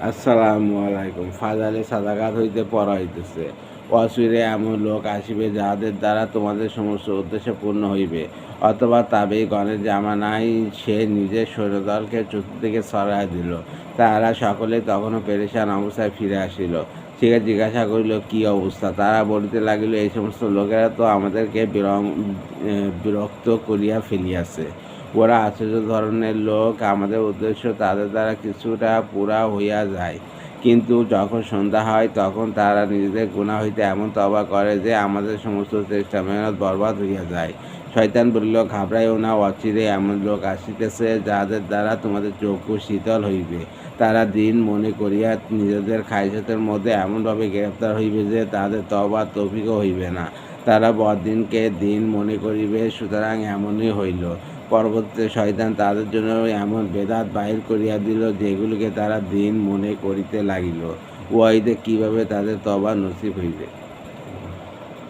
আসসালামু আলাইকুম। ফাজালে সাদাকাত হইতে পড়া হইতেছে। অচিরে এমন লোক আসিবে যাহাদের দ্বারা তোমাদের সমস্ত উদ্দেশ্য পূর্ণ হইবে। অথবা তাবেঈগণের জামানায় সে নিজের সৈন্যদলকে চতুর্দিকে ছড়াইয়া দিল। তাহারা সকলেই তখনও পেরেশান অবস্থায় ফিরে আসিল। সে জিজ্ঞাসা করিল, কি অবস্থা? তারা বলিতে লাগিল, এই সমস্ত লোকেরা তো আমাদেরকে বিরক্ত করিয়া ফেলিয়াছে। ওরা আশ্চর্য ধরনের লোক। আমাদের উদ্দেশ্য তাদের দ্বারা কিছুটা পুরা হইয়া যায়, কিন্তু যখন সন্ধ্যা হয় তখন তারা নিজেদের গুনাহ হইতে এমন তওবা করে যে আমাদের সমস্ত চেষ্টা মেহনত বরবাদ হইয়া যায়। শয়তান বলিল, ঘাবড়াইও না, অচিরে এমন লোক আসিতেছে যাহাদের দ্বারা তোমাদের চক্ষু শীতল হইবে। তারা দিন মনে করিয়া নিজেদের খাইশাতের মধ্যে এমনভাবে গ্রেফতার হইবে যে তাদের তওবার তৌফিকও হইবে না। তারা বড়দিনকে দিন মনে করিবে, সুতরাং এমনই হইল। পরবর্তীতে শয়তান তাদের জন্য এমন বেদাত বাহির করিয়া দিল, যেগুলিকে তারা দিন মনে করিতে লাগিল। উহাতে কিভাবে তাদের তওবা নসিব হইবে।